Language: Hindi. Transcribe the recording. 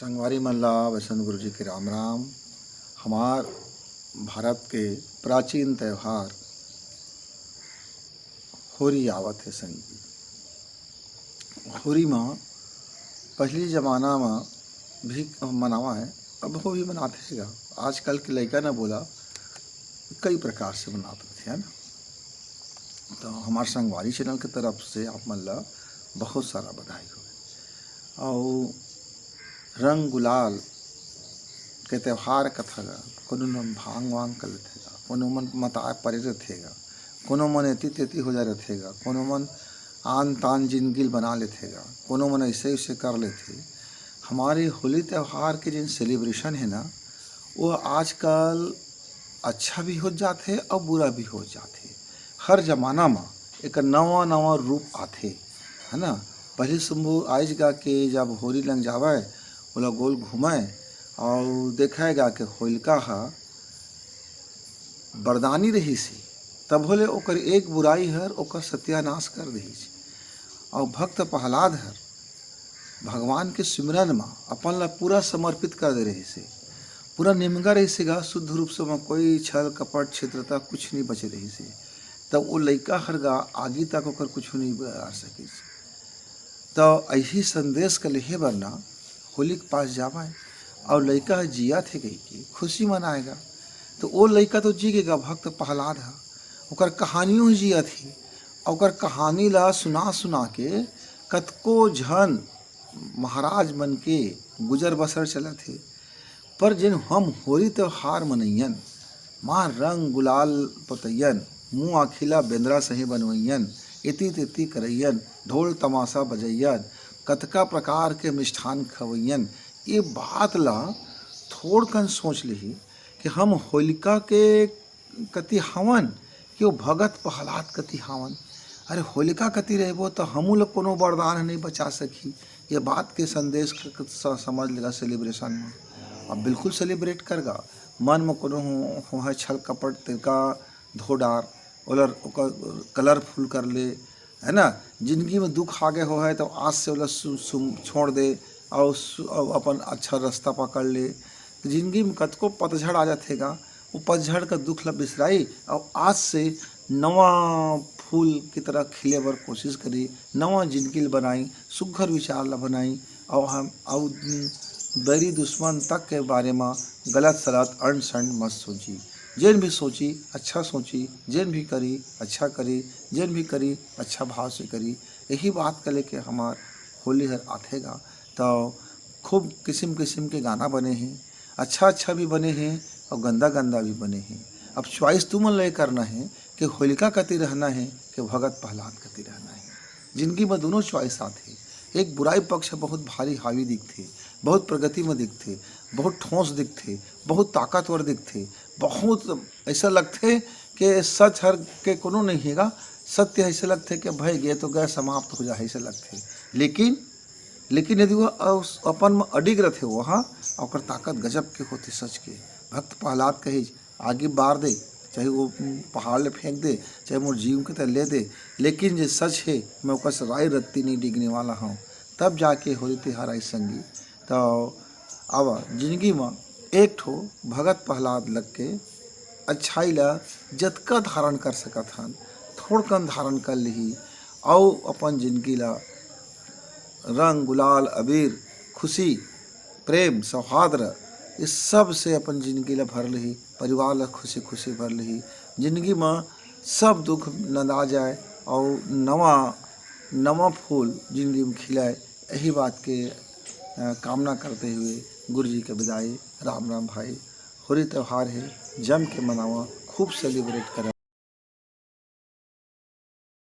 संगवारी मल्ला वसंत गुरु जी के राम राम। हमार भारत के प्राचीन त्यौहार होली आवत है संगी। होली में पहली ज़माना में भी मनावा है, अब हो भी मनाते थे। आजकल के लड़का ने बोला कई प्रकार से मनाते थे, है ना। तो हमारे संगवारी चैनल की तरफ से आप मल्ला बहुत सारा बधाई हो। और रंग गुलाल के त्यौहार कथा गा कोनो मन भांग वांग कर लेतेगा, कोनो मन मताए परे रहेगा, कोनो मन एती तेती हो जा रहेगा, कोनो मन आन तान जिंदगी बना लेतेगा, कोनो मन ऐसे ऐसे कर लेते। हमारे होली त्यौहार के जिन सेलिब्रेशन है ना, वो आजकल अच्छा भी हो जाते और बुरा भी हो जाते। हर जमाना में एक नवा नवा रूप आते, है ना। पहले शंभू आइज गा के जब होली लग जावे बोला गोल घूमे और देखेगा कि होलिका हा बरदानी रही सी, तब बोले ओकर एक बुराई हर ओकर सत्यानाश कर रही सी। और भक्त प्रहलाद हर भगवान के सिमरन में अपन ला पूरा समर्पित कर दे रही से, पूरा निमगा रही से गा, शुद्ध रूप से कोई छल कपट छिद्रता कुछ नहीं बचे रही से। तब वो लड़का हर गा आगे तक ओकर कुछ नहीं आ सके। तो यही संदेश के लिए वरना होली के पास जावा है और लड़का जिया थे गई की खुशी मनाएगा। तो वो लड़का तो जी गेगा, भक्त प्रहलाद है, ओकर कहानियों जिया थी। और कहानी ला सुना सुना के कतको झन महाराज मन के गुजर बसर चला थे। पर जिन हम होली त्यौहार मनैयन, माँ रंग गुलाल पतैयन, मुँह आखिला बेंद्रा सही बनवैयन, इति तिति करैयन, ढोल तमाशा बजैयन, कतका प्रकार के मिष्ठान खवैयन। ये बात ला थोड़ कन सोच ली कि हम होलिका के कति हवन कि वो भगत प्रहलाद कति हवन। अरे होलिका कति रहबो तो हमू लोग कोनो वरदान नहीं बचा सकी। ये बात के संदेश समझ लेगा सेलिब्रेशन में। अब बिल्कुल सेलिब्रेट करगा, मन में कोनो हो है छल कपट तिरका धो डार ओलर कलरफुल कर ले, है ना। जिंदगी में दुख आगे हो है तो आज से ओला छोड़ दे और अपन अच्छा रास्ता पकड़ ले। जिंदगी में कतको पतझड़ आ जातेगा, वो पतझड़ का दुख ला बिसराई और आज से नवा फूल की तरह खिले बर कोशिश करी, नवा जिंदगी बनाई, सुघर विचार ला बनाई। और हम और बैरी दुश्मन तक के बारे में गलत सलत अण सण मत सोची। जिन भी सोची अच्छा सोची, जिन भी करी अच्छा करी, जिन भी करी अच्छा भाव से करी। यही बात का लेके हमार होली हर आथेगा। तो खूब किस्म किस्म के गाना बने हैं, अच्छा अच्छा भी बने हैं और गंदा गंदा भी बने हैं। अब चॉइस तुम ले करना है कि होलिका कति रहना है कि भगत प्रहलाद कति रहना है। जिंदगी में दोनों चॉइस आते। एक बुराई पक्ष बहुत भारी हावी दिखते, बहुत प्रगति में दिखते, बहुत ठोस दिखते, बहुत ताकतवर दिखते, बहुत ऐसा लगते कि सच हर के कोनो नहीं हैगा। सत्य ऐसे लगते कि भाई गए तो गए समाप्त हो जाए ऐसे लगते। लेकिन यदि वो अपन में अडिग रहते वहाँ और ताकत गजब के होते सच के। भक्त प्रहलाद कही आगे बार दे, चाहे वो पहाड़ ले फेंक दे, चाहे मोर जीव के तरह ले दे, लेकिन जो सच है मैं ओकर से राय रत्ती नहीं डिगने वाला हूँ। तब जाके होली त्योहार आई संगी। तो अब जिंदगी में एक ठो भगत प्रहलाद लग के अच्छाई ला जतका धारण कर सकत हन थोड़ कन धारण कर ली और अपन जिंदगी ला रंग गुलाल अबीर खुशी प्रेम सौहार्द इस सब से अपन जिंदगी ला भर ली, परिवार ला खुशी खुशी भर ली। जिंदगी में सब दुख नंदा जाए और नवा नवा फूल जिंदगी में खिलाए। यही बात के कामना करते हुए गुरु जी के विदाई। राम राम भाई। होली त्यौहार है, जम के मनावा, खूब सेलिब्रेट करें।